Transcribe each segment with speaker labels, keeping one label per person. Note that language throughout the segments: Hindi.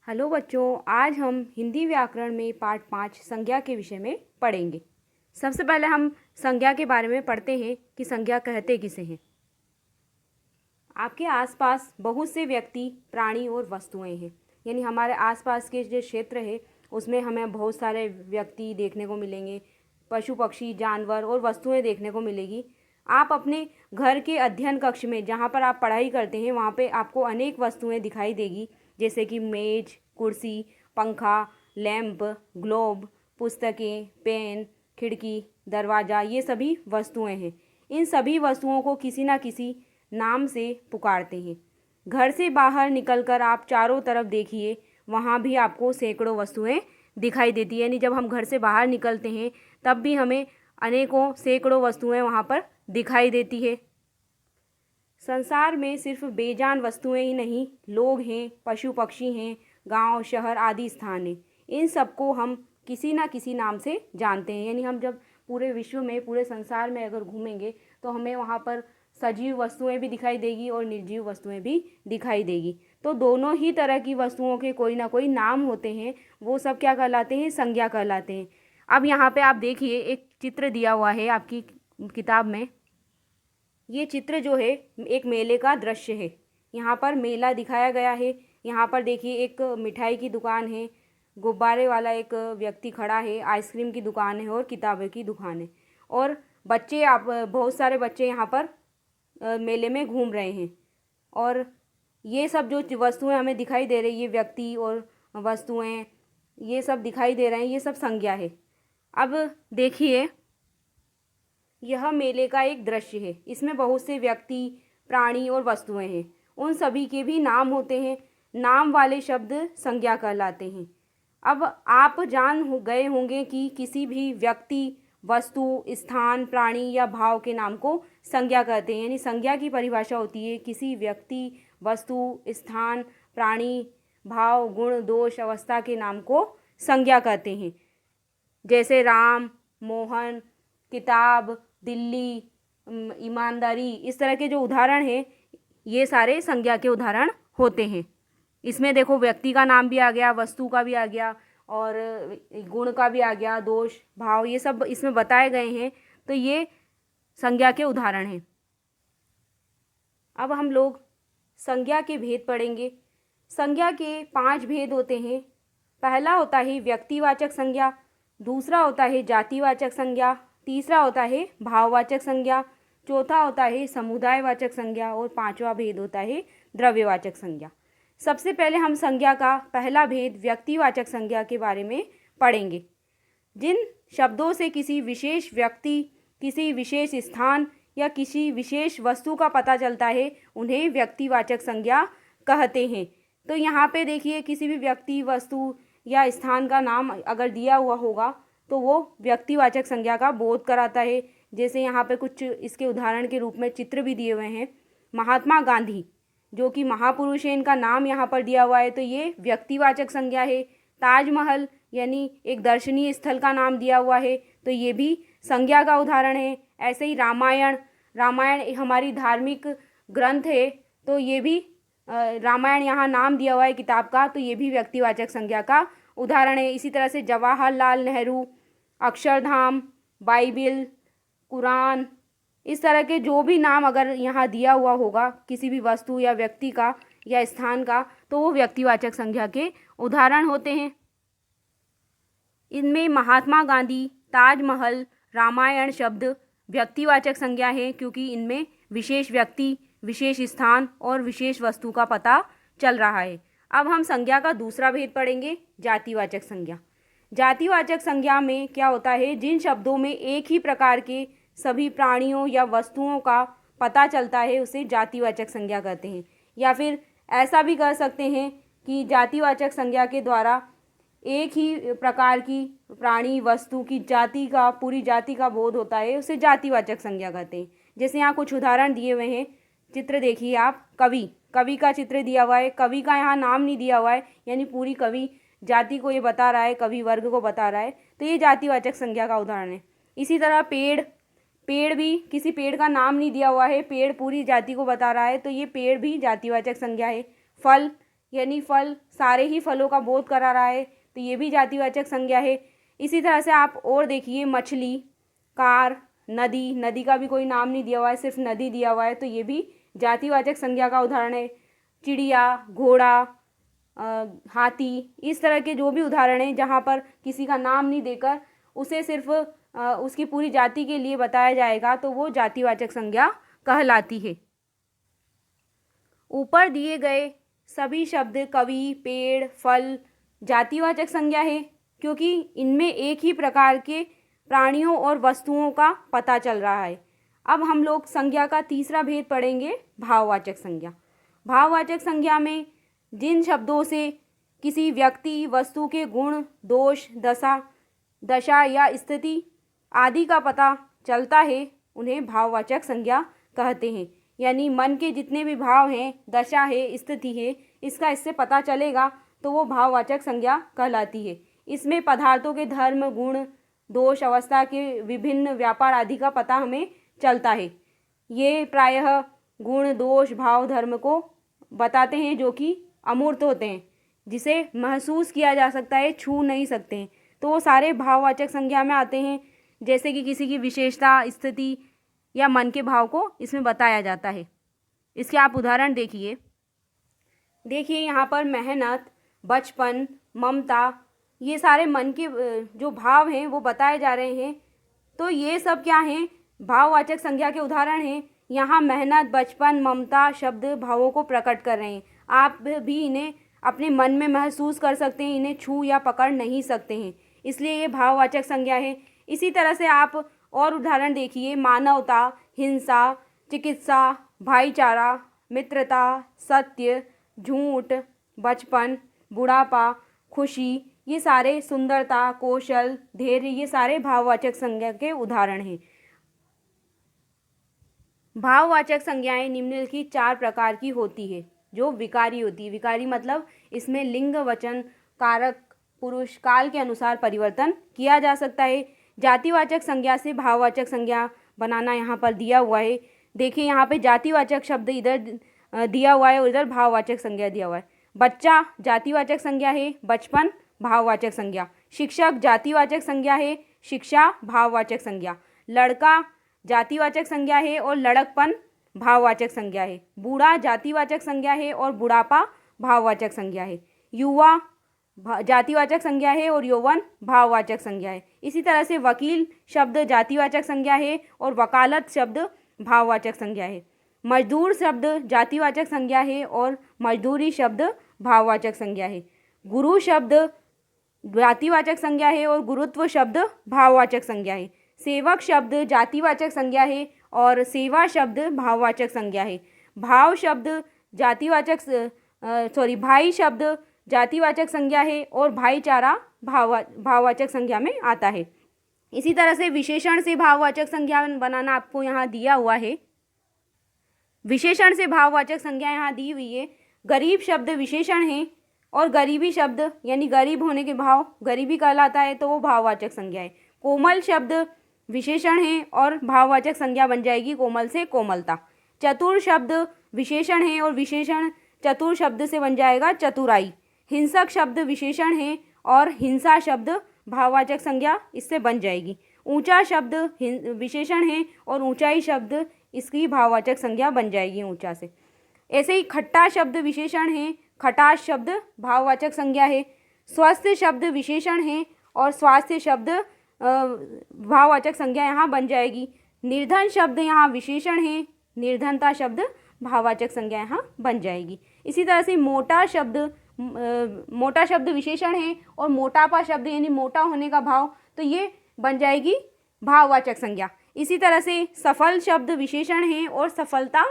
Speaker 1: हेलो बच्चों, आज हम हिंदी व्याकरण में पाठ 5 संज्ञा के विषय में पढ़ेंगे। सबसे पहले हम संज्ञा के बारे में पढ़ते हैं कि संज्ञा कहते किसे हैं। आपके आसपास बहुत से व्यक्ति, प्राणी और वस्तुएं हैं। यानी हमारे आसपास के जो क्षेत्र है उसमें हमें बहुत सारे व्यक्ति देखने को मिलेंगे, पशु पक्षी, जानवर और वस्तुएं देखने को मिलेगी। आप अपने घर के अध्ययन कक्ष में जहाँ पर आप पढ़ाई करते हैं वहाँ पे आपको अनेक वस्तुएं दिखाई देगी, जैसे कि मेज, कुर्सी, पंखा, लैंप, ग्लोब, पुस्तकें, पेन, खिड़की, दरवाज़ा, ये सभी वस्तुएं हैं। इन सभी वस्तुओं को किसी न किसी नाम से पुकारते हैं। घर से बाहर निकलकर आप चारों तरफ देखिए, वहाँ भी आपको सैकड़ों वस्तुएं दिखाई देती है। यानी जब हम घर से बाहर निकलते हैं तब भी हमें अनेकों सैकड़ों वस्तुएं वहाँ पर दिखाई देती है। संसार में सिर्फ बेजान वस्तुएं ही नहीं, लोग हैं, पशु पक्षी हैं, गांव, शहर आदि स्थान हैं। इन सबको हम किसी ना किसी नाम से जानते हैं। यानी हम जब पूरे विश्व में, पूरे संसार में अगर घूमेंगे तो हमें वहाँ पर सजीव वस्तुएं भी दिखाई देगी और निर्जीव वस्तुएं भी दिखाई देगी। तो दोनों ही तरह की वस्तुओं के कोई ना कोई नाम होते हैं। वो सब क्या कहलाते हैं? संज्ञा कहलाते हैं। अब यहाँ पे आप देखिए, एक चित्र दिया हुआ है आपकी किताब में। ये चित्र जो है एक मेले का दृश्य है। यहाँ पर मेला दिखाया गया है। यहाँ पर देखिए एक मिठाई की दुकान है, गुब्बारे वाला एक व्यक्ति खड़ा है, आइसक्रीम की दुकान है और किताबें की दुकान है। और बच्चे, आप बहुत सारे बच्चे यहाँ पर मेले में घूम रहे हैं। और ये सब जो वस्तुएं हमें दिखाई दे रही है, ये व्यक्ति और वस्तुएं, ये सब दिखाई दे रहे हैं, ये सब संज्ञा है। अब देखिए, यह मेले का एक दृश्य है। इसमें बहुत से व्यक्ति, प्राणी और वस्तुएं हैं। उन सभी के भी नाम होते हैं। नाम वाले शब्द संज्ञा कहलाते हैं। अब आप गए होंगे कि किसी भी व्यक्ति, वस्तु, स्थान, प्राणी या भाव के नाम को संज्ञा कहते हैं। यानी संज्ञा की परिभाषा होती है किसी व्यक्ति, वस्तु, स्थान, प्राणी, भाव, गुण, दोष, अवस्था के नाम को संज्ञा कहते हैं। जैसे राम, मोहन, किताब, दिल्ली, ईमानदारी, इस तरह के जो उदाहरण हैं ये सारे संज्ञा के उदाहरण होते हैं। इसमें देखो, व्यक्ति का नाम भी आ गया, वस्तु का भी आ गया और गुण का भी आ गया, दोष, भाव, ये सब इसमें बताए गए हैं। तो ये संज्ञा के उदाहरण हैं। अब हम लोग संज्ञा के भेद पढ़ेंगे। संज्ञा के 5 भेद होते हैं। पहला होता है व्यक्तिवाचक संज्ञा, दूसरा होता है जातिवाचक संज्ञा, तीसरा होता है भाववाचक संज्ञा, चौथा होता है समुदायवाचक संज्ञा और पांचवा भेद होता है द्रव्यवाचक संज्ञा। सबसे पहले हम संज्ञा का पहला भेद व्यक्तिवाचक संज्ञा के बारे में पढ़ेंगे। जिन शब्दों से किसी विशेष व्यक्ति, किसी विशेष स्थान या किसी विशेष वस्तु का पता चलता है उन्हें व्यक्तिवाचक संज्ञा कहते हैं। तो यहाँ पे देखिए, किसी भी व्यक्ति, वस्तु या स्थान का नाम अगर दिया हुआ होगा तो वो व्यक्तिवाचक संज्ञा का बोध कराता है। जैसे यहाँ पे कुछ इसके उदाहरण के रूप में चित्र भी दिए हुए हैं। महात्मा गांधी, जो कि महापुरुष है, इनका नाम यहाँ पर दिया हुआ है, तो ये व्यक्तिवाचक संज्ञा है। ताजमहल यानी एक दर्शनीय स्थल का नाम दिया हुआ है, तो ये भी संज्ञा का उदाहरण है। ऐसे ही रामायण, रामायण हमारी धार्मिक ग्रंथ है, तो ये भी रामायण यहाँ नाम दिया हुआ है किताब का, तो ये भी व्यक्तिवाचक संज्ञा का उदाहरण है। इसी तरह से जवाहरलाल नेहरू, अक्षरधाम, बाइबिल, कुरान, इस तरह के जो भी नाम अगर यहाँ दिया हुआ होगा किसी भी वस्तु या व्यक्ति का या स्थान का, तो वो व्यक्तिवाचक संज्ञा के उदाहरण होते हैं। इनमें महात्मा गांधी, ताजमहल, रामायण शब्द व्यक्तिवाचक संज्ञा है, क्योंकि इनमें विशेष व्यक्ति, विशेष स्थान और विशेष वस्तु का पता चल रहा है। अब हम संज्ञा का दूसरा भेद पढ़ेंगे, जातिवाचक संज्ञा। जातिवाचक संज्ञा में क्या होता है? जिन शब्दों में एक ही प्रकार के सभी प्राणियों या वस्तुओं का पता चलता है उसे जातिवाचक संज्ञा कहते हैं। या फिर ऐसा भी कह सकते हैं कि जातिवाचक संज्ञा के द्वारा एक ही प्रकार की प्राणी, वस्तु की जाति का, पूरी जाति का बोध होता है, उसे जातिवाचक संज्ञा कहते हैं। जैसे यहाँ कुछ उदाहरण दिए हुए हैं। चित्र देखिए आप, कवि का चित्र दिया हुआ है। कवि का यहाँ नाम नहीं दिया हुआ है, यानी पूरी कवि जाति को ये बता रहा है, कवि वर्ग को बता रहा है, तो ये जातिवाचक संज्ञा का उदाहरण है। इसी तरह पेड़ भी, किसी पेड़ का नाम नहीं दिया हुआ है, पेड़ पूरी जाति को बता रहा है, तो ये पेड़ भी जातिवाचक संज्ञा है। फल, यानी फल, सारे ही फलों का बोध करा रहा है, तो ये भी जातिवाचक संज्ञा है। इसी तरह से आप और देखिए, मछली, कार, नदी, नदी का भी कोई नाम नहीं दिया हुआ है, सिर्फ नदी दिया हुआ है, तो ये भी जातिवाचक संज्ञा का उदाहरण है। चिड़िया, घोड़ा, हाथी, इस तरह के जो भी उदाहरण हैं जहाँ पर किसी का नाम नहीं देकर उसे सिर्फ उसकी पूरी जाति के लिए बताया जाएगा, तो वो जातिवाचक संज्ञा कहलाती है। ऊपर दिए गए सभी शब्द कवि, पेड़, फल जातिवाचक संज्ञा है, क्योंकि इनमें एक ही प्रकार के प्राणियों और वस्तुओं का पता चल रहा है। अब हम लोग संज्ञा का तीसरा भेद पढ़ेंगे, भाववाचक संज्ञा। भाववाचक संज्ञा में जिन शब्दों से किसी व्यक्ति, वस्तु के गुण, दोष, दशा या स्थिति आदि का पता चलता है, उन्हें भाववाचक संज्ञा कहते हैं। यानी मन के जितने भी भाव हैं, दशा है, स्थिति है, इससे पता चलेगा तो वो भाववाचक संज्ञा कहलाती है। इसमें पदार्थों के धर्म, गुण, दोष, अवस्था के विभिन्न व्यापार आदि का पता हमें चलता है। ये प्रायः गुण, दोष, भाव, धर्म को बताते हैं जो कि अमूर्त होते हैं, जिसे महसूस किया जा सकता है, छू नहीं सकते हैं, तो वो सारे भाववाचक संज्ञा में आते हैं। जैसे कि किसी की विशेषता, स्थिति या मन के भाव को इसमें बताया जाता है। इसके आप उदाहरण देखिए यहाँ पर मेहनत, बचपन, ममता, ये सारे मन के जो भाव हैं वो बताए जा रहे हैं। तो ये सब क्या हैं? भाववाचक संज्ञा के उदाहरण हैं। यहाँ मेहनत, बचपन, ममता शब्द भावों को प्रकट कर रहे हैं। आप भी इन्हें अपने मन में महसूस कर सकते हैं, इन्हें छू या पकड़ नहीं सकते हैं, इसलिए ये भाववाचक संज्ञा है। इसी तरह से आप और उदाहरण देखिए, मानवता, हिंसा, चिकित्सा, भाईचारा, मित्रता, सत्य, झूठ, बचपन, बुढ़ापा, खुशी, ये सारे, सुंदरता, कौशल, धैर्य, ये सारे भाववाचक संज्ञा के उदाहरण हैं। भाववाचक संज्ञाएं निम्नलिखित 4 प्रकार की होती है, जो विकारी होती है। विकारी मतलब इसमें लिंग, वचन, कारक, पुरुष, काल के अनुसार परिवर्तन किया जा सकता है। जातिवाचक संज्ञा से भाववाचक संज्ञा बनाना यहाँ पर दिया हुआ है। देखिए यहाँ पे जातिवाचक शब्द इधर दिया हुआ है और इधर भाववाचक संज्ञा दिया हुआ है। बच्चा जातिवाचक संज्ञा है, बचपन भाववाचक संज्ञा। शिक्षक जातिवाचक संज्ञा है, शिक्षा भाववाचक संज्ञा। लड़का जातिवाचक संज्ञा है और लड़कपन भाववाचक संज्ञा है। बूढ़ा जातिवाचक संज्ञा है और बुढ़ापा भाववाचक संज्ञा है। युवा जातिवाचक संज्ञा है और यौवन भाववाचक संज्ञा है। इसी तरह से वकील शब्द जातिवाचक संज्ञा है और वकालत शब्द भाववाचक संज्ञा है। मजदूर शब्द जातिवाचक संज्ञा है और मजदूरी शब्द भाववाचक संज्ञा है। गुरु शब्द जातिवाचक संज्ञा है और गुरुत्व शब्द भाववाचक संज्ञा है। सेवक शब्द जातिवाचक संज्ञा है और सेवा शब्द भाववाचक संज्ञा है। भाव शब्द भाई शब्द जातिवाचक संज्ञा है और भाईचारा भाववाचक संज्ञा में आता है। इसी तरह से विशेषण से भाववाचक संज्ञा बनाना आपको यहाँ दिया हुआ है। विशेषण से भाववाचक संज्ञा यहाँ दी हुई है। गरीब शब्द विशेषण है और गरीबी शब्द यानी गरीब होने के भाव गरीबी कहलाता है, तो वो भाववाचक संज्ञा है। कोमल शब्द विशेषण है और भाववाचक संज्ञा बन जाएगी कोमल से कोमलता। चतुर शब्द विशेषण है और विशेषण चतुर शब्द से बन जाएगा चतुराई। हिंसक शब्द विशेषण है और हिंसा शब्द भाववाचक संज्ञा इससे बन जाएगी। ऊंचा शब्द विशेषण है और ऊंचाई शब्द इसकी भाववाचक संज्ञा बन जाएगी ऊंचा से। ऐसे ही खट्टा शब्द विशेषण है, खटाश शब्द भाववाचक संज्ञा है। स्वस्थ शब्द विशेषण है और स्वास्थ्य शब्द भाववाचक संज्ञा यहाँ बन जाएगी। निर्धन शब्द यहाँ विशेषण है, निर्धनता शब्द भाववाचक संज्ञा यहाँ बन जाएगी। इसी तरह से मोटा शब्द विशेषण है और मोटापा शब्द यानी मोटा होने का भाव, तो ये बन जाएगी भाववाचक संज्ञा। इसी तरह से सफल शब्द विशेषण है और सफलता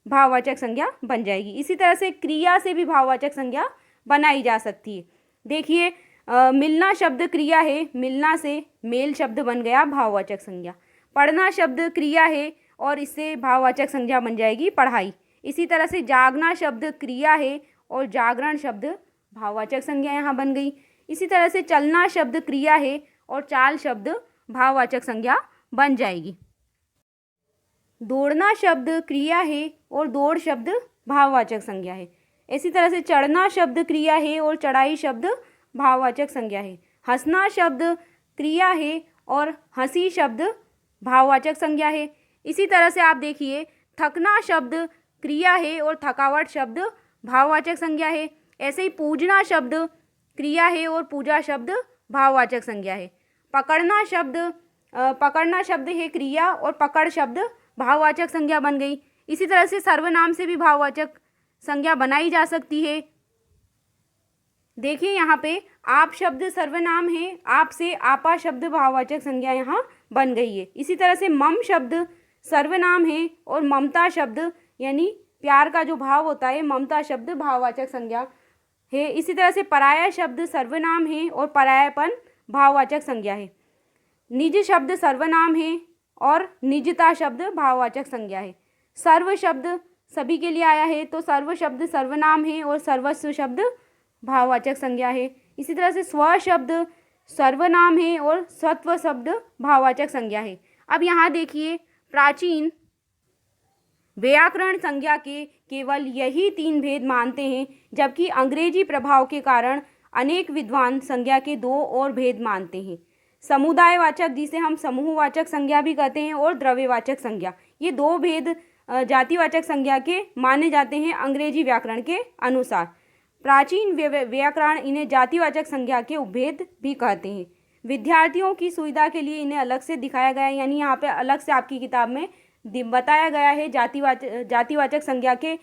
Speaker 1: भाववाचक संज्ञा बन जाएगी। इसी तरह से क्रिया से भी भाववाचक संज्ञा बनाई जा सकती है। देखिए मिलना शब्द क्रिया है, मिलना से मेल शब्द बन गया भाववाचक संज्ञा। पढ़ना शब्द क्रिया है और इससे भाववाचक संज्ञा बन जाएगी पढ़ाई। इसी तरह से जागना शब्द क्रिया है और जागरण शब्द भाववाचक संज्ञा यहाँ बन गई। इसी तरह से चलना शब्द क्रिया है और चाल शब्द भाववाचक संज्ञा बन जाएगी। दौड़ना शब्द क्रिया है और दौड़ शब्द भाववाचक संज्ञा है। इसी तरह से चढ़ना शब्द क्रिया है और चढ़ाई शब्द भाववाचक संज्ञा है। हंसना शब्द क्रिया है और हंसी शब्द भाववाचक संज्ञा है। इसी तरह से आप देखिए, थकना शब्द क्रिया है और थकावट शब्द भाववाचक संज्ञा है। ऐसे ही पूजना शब्द क्रिया है और पूजा शब्द भाववाचक संज्ञा है। पकड़ना शब्द है क्रिया और पकड़ शब्द भाववाचक संज्ञा बन गई। इसी तरह से सर्वनाम से भी भाववाचक संज्ञा बनाई जा सकती है। देखिए यहाँ पे आप शब्द सर्वनाम है, आप से आपा शब्द भाववाचक संज्ञा यहाँ बन गई है। इसी तरह से मम शब्द सर्वनाम है और ममता शब्द यानी प्यार का जो भाव होता है, ममता शब्द भाववाचक संज्ञा है। इसी तरह से पराया शब्द सर्वनाम है और परायापन भाववाचक संज्ञा है। निज शब्द सर्वनाम है और निजता शब्द भाववाचक संज्ञा है। सर्व शब्द सभी के लिए आया है, तो सर्व शब्द सर्वनाम है और सर्वस्व शब्द भाववाचक संज्ञा है। इसी तरह से स्व शब्द सर्वनाम है और सत्व शब्द भाववाचक संज्ञा है। अब यहाँ देखिए, प्राचीन व्याकरण संज्ञा के केवल यही 3 भेद मानते हैं, जबकि अंग्रेजी प्रभाव के कारण अनेक विद्वान संज्ञा के 2 और भेद मानते हैं। समुदायवाचक, जिसे हम समूहवाचक संज्ञा भी कहते हैं, और द्रव्यवाचक संज्ञा, ये 2 भेद जातिवाचक संज्ञा के माने जाते हैं अंग्रेजी व्याकरण के अनुसार। प्राचीन व्याकरण इन्हें जातिवाचक संज्ञा के उपभेद भी कहते हैं। विद्यार्थियों की सुविधा के लिए इन्हें अलग से दिखाया गया है, यानी यहाँ पे अलग से आपकी किताब में बताया गया है जातिवाचक संज्ञा के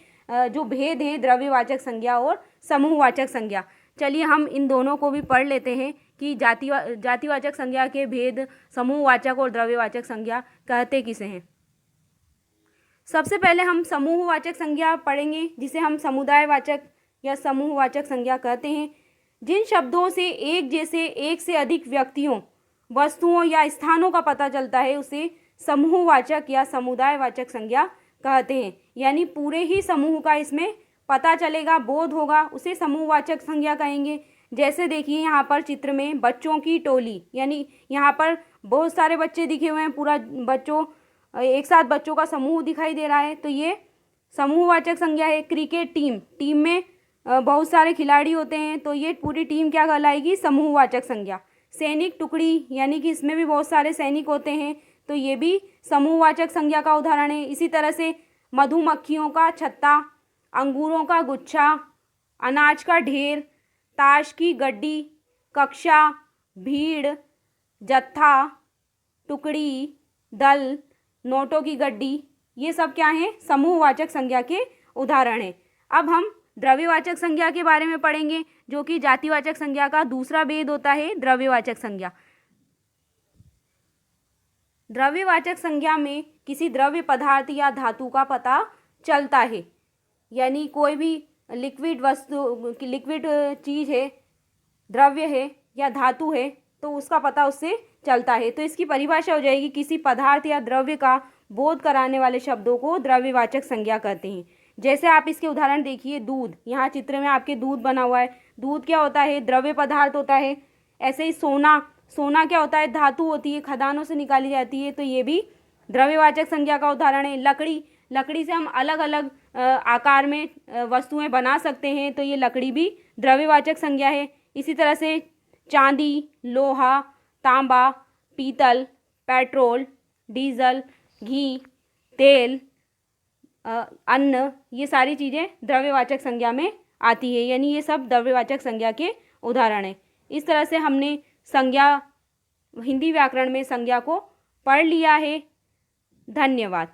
Speaker 1: जो भेद हैं, द्रव्यवाचक संज्ञा और समूहवाचक संज्ञा। चलिए हम इन दोनों को भी पढ़ लेते हैं कि जातिवाचक संज्ञा के भेद, समूहवाचक और द्रव्यवाचक संज्ञा कहते किसे हैं। सबसे पहले हम समूहवाचक संज्ञा पढ़ेंगे, जिसे हम समुदायवाचक या समूहवाचक संज्ञा कहते हैं। जिन शब्दों से एक जैसे एक से अधिक व्यक्तियों, वस्तुओं या स्थानों का पता चलता है, उसे समूहवाचक या समुदायवाचक संज्ञा कहते हैं। यानी पूरे ही समूह का इसमें पता चलेगा, बोध होगा, उसे समूहवाचक संज्ञा कहेंगे। जैसे देखिए यहाँ पर चित्र में बच्चों की टोली, यानी यहाँ पर बहुत सारे बच्चे दिखे हुए हैं, पूरा एक साथ बच्चों का समूह दिखाई दे रहा है, तो ये समूहवाचक संज्ञा है। क्रिकेट टीम में बहुत सारे खिलाड़ी होते हैं, तो ये पूरी टीम क्या कहलाएगी, समूहवाचक संज्ञा। सैनिक टुकड़ी, यानी कि इसमें भी बहुत सारे सैनिक होते हैं, तो ये भी समूहवाचक संज्ञा का उदाहरण है। इसी तरह से मधुमक्खियों का छत्ता, अंगूरों का गुच्छा, अनाज का ढेर, ताश की गड्डी, कक्षा, भीड़, जत्था, टुकड़ी, दल, नोटों की गड्डी, ये सब क्या हैं, समूहवाचक संज्ञा के उदाहरण हैं। अब हम द्रव्यवाचक संज्ञा के बारे में पढ़ेंगे, जो कि जातिवाचक संज्ञा का दूसरा भेद होता है, द्रव्यवाचक संज्ञा। द्रव्यवाचक संज्ञा में किसी द्रव्य पदार्थ या धातु का पता चलता है, यानी कोई भी लिक्विड वस्तु, लिक्विड चीज़ है, द्रव्य है या धातु है, तो उसका पता उससे चलता है। तो इसकी परिभाषा हो जाएगी, किसी पदार्थ या द्रव्य का बोध कराने वाले शब्दों को द्रव्यवाचक संज्ञा कहते हैं। जैसे आप इसके उदाहरण देखिए, दूध, यहाँ चित्र में आपके दूध बना हुआ है। दूध क्या होता है, द्रव्य पदार्थ होता है। ऐसे ही सोना क्या होता है, धातु होती है, खदानों से निकाली जाती है, तो ये भी द्रव्यवाचक संज्ञा का उदाहरण है। लकड़ी से हम अलग अलग आकार में वस्तुएं बना सकते हैं, तो ये लकड़ी भी द्रव्यवाचक संज्ञा है। इसी तरह से चांदी, लोहा, तांबा, पीतल, पेट्रोल, डीजल, घी, तेल, अन्न, ये सारी चीज़ें द्रव्यवाचक संज्ञा में आती है, यानी ये सब द्रव्यवाचक संज्ञा के उदाहरण हैं। इस तरह से हमने हिंदी व्याकरण में संज्ञा को पढ़ लिया है। धन्यवाद।